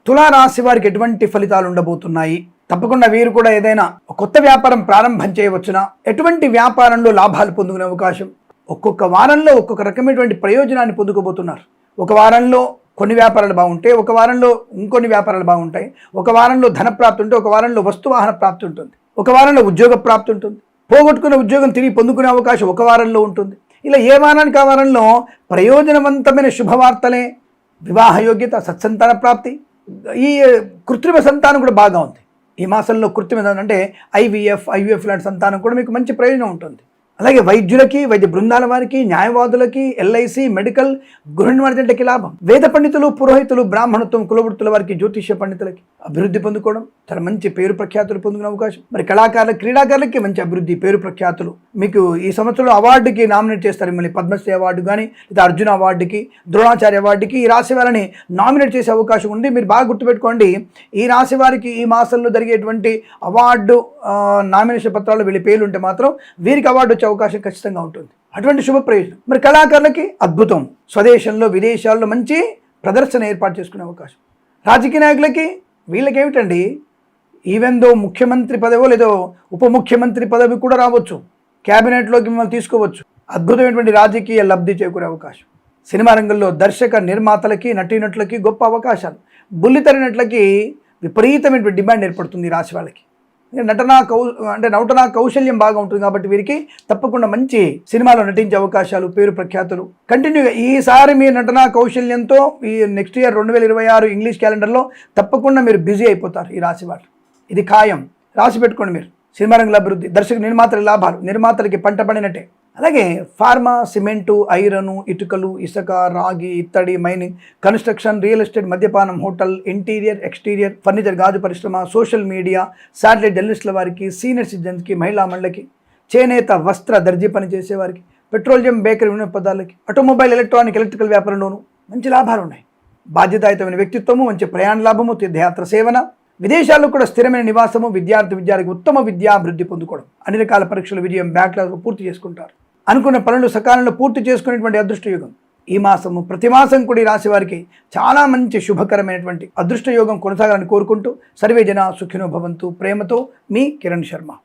తులారాశి వారికి ఎటువంటి ఫలితాలు ఉండబోతున్నాయి? తప్పకుండా వీరు కూడా ఏదైనా కొత్త వ్యాపారం ప్రారంభం చేయవచ్చునా? ఎటువంటి వ్యాపారంలో లాభాలు పొందుకునే అవకాశం? ఒక్కొక్క వారంలో ఒక్కొక్క రకమైనటువంటి ప్రయోజనాన్ని పొందుకోబోతున్నారు. ఒక వారంలో కొన్ని వ్యాపారాలు బాగుంటాయి, ఒక వారంలో ఇంకొన్ని వ్యాపారాలు బాగుంటాయి. ఒక వారంలో ధన ప్రాప్తి ఉంటే ఒక వారంలో వస్తువాహన ప్రాప్తి ఉంటుంది. ఒక వారంలో ఉద్యోగ ప్రాప్తి ఉంటుంది. పోగొట్టుకున్న ఉద్యోగం తిరిగి పొందుకునే అవకాశం ఒక వారంలో ఉంటుంది. ఇలా ఏ వారానికి ఆ వారంలో ప్రయోజనవంతమైన శుభవార్తలే. వివాహ యోగ్యత, సత్సంతాన ప్రాప్తి, ఈ కృత్రిమ సంతానం కూడా బాగా ఉంది. ఈ మాసంలో కృత్రిమ అంటే ఐవీఎఫ్ లాంటి సంతానం కూడా మీకు మంచి ప్రయోజనం ఉంటుంది. అలాగే వైద్యులకి, వైద్య బృందాల వారికి, న్యాయవాదులకి, ఎల్ఐసి, మెడికల్, గృహ నిర్మాణకి లాభం. వేద పండితులు, పురోహితులు, బ్రాహ్మణత్వం, కులవృత్తుల వారికి, జ్యోతిష్య పండితులకి అభివృద్ధి పొందుకోవడం, చాలా మంచి పేరు ప్రఖ్యాతులు పొందుకునే అవకాశం. మరి కళాకారులకు, క్రీడాకారులకి మంచి అభివృద్ధి, పేరు ప్రఖ్యాతులు. మీకు ఈ సంవత్సరంలో అవార్డుకి నామినేట్ చేస్తారు. మిమ్మల్ని పద్మశ్రీ అవార్డు కానీ, లేదా అర్జున అవార్డుకి, ద్రోణాచార్య అవార్డుకి ఈ రాశి వారిని నామినేట్ చేసే అవకాశం ఉంది. మీరు బాగా గుర్తుపెట్టుకోండి, ఈ రాశి వారికి ఈ మాసంలో జరిగేటువంటి అవార్డు నామినేషన్ పత్రాలు వీళ్ళ పేర్లు ఉంటే మాత్రం వీరికి అవార్డు వచ్చే అవకాశం ఖచ్చితంగా ఉంటుంది. అటువంటి శుభ ప్రయోజనం. మరి కళాకారులకి అద్భుతం. స్వదేశంలో, విదేశాల్లో మంచి ప్రదర్శన ఏర్పాటు చేసుకునే అవకాశం. రాజకీయ నాయకులకి వీళ్ళకి ఏమిటండి, ఈవెన్ దో ముఖ్యమంత్రి పదవో లేదో ఉప ముఖ్యమంత్రి పదవి కూడా రావచ్చు, క్యాబినెట్లోకి మిమ్మల్ని తీసుకోవచ్చు. అద్భుతమైనటువంటి రాజకీయ లబ్ధి చేకూరే అవకాశం. సినిమా రంగంలో దర్శక నిర్మాతలకి, నటీనటులకి గొప్ప అవకాశాలు. బుల్లితెర విపరీతమైనటువంటి డిమాండ్ ఏర్పడుతుంది ఈ రాశి వాళ్ళకి. నటనా కౌశల్యం బాగా ఉంటుంది కాబట్టి వీరికి తప్పకుండా మంచి సినిమాలో నటించే అవకాశాలు, పేరు ప్రఖ్యాతులు కంటిన్యూగా. ఈసారి మీ నటనా కౌశల్యంతో ఈ నెక్స్ట్ ఇయర్ 2026 ఇంగ్లీష్ క్యాలెండర్లో తప్పకుండా మీరు బిజీ అయిపోతారు ఈ రాశి వాళ్ళు. ఇది ఖాయం, రాసి పెట్టుకోండి మీరు. సినిమా రంగంలో అభివృద్ధి, దర్శక నిర్మాతల లాభాలు, నిర్మాతలకి పంట పండినట్టే. అలాగే ఫార్మా, సిమెంటు, ఐరను, ఇటుకలు, ఇసుక, రాగి, ఇత్తడి, మైనింగ్, కన్స్ట్రక్షన్, రియల్ ఎస్టేట్, మద్యపానం, హోటల్, ఇంటీరియర్, ఎక్స్టీరియర్, ఫర్నిచర్, గాజు పరిశ్రమ, సోషల్ మీడియా, శాటిలైట్ జర్నలిస్టుల వారికి, సీనియర్ సిటిజన్స్కి, మహిళా మండలికి, చేనేత, వస్త్ర, దర్జీ పని చేసేవారికి, పెట్రోలియం, బేకరీ వినియోగదారులకి, ఆటోమొబైల్, ఎలక్ట్రానిక్, ఎలక్ట్రికల్ వ్యాపారంలోనూ మంచి లాభాలు ఉన్నాయి. బాధ్యతాయుతమైన వ్యక్తిత్వము, మంచి ప్రయాణ లాభము, తీర్థయాత్ర సేవన, విదేశాల్లో కూడా స్థిరమైన నివాసము, విద్యార్థికి ఉత్తమ విద్యాభివృద్ధి పొందుకోవడం, అన్ని రకాల పరీక్షల విజయం, బ్యాక్లాగ్ పూర్తి చేసుకుంటారు. అనుకున్న పనులు సకాలంలో పూర్తి చేసుకునేటువంటి అదృష్ట యోగం ఈ మాసము. ప్రతి మాసం కూడా ఈ రాశి వారికి చాలా మంచి శుభకరమైనటువంటి అదృష్ట యోగం కొనసాగాలని కోరుకుంటూ సర్వే జన సుఖినో భవంతు. ప్రేమతో మీ కిరణ్ శర్మ.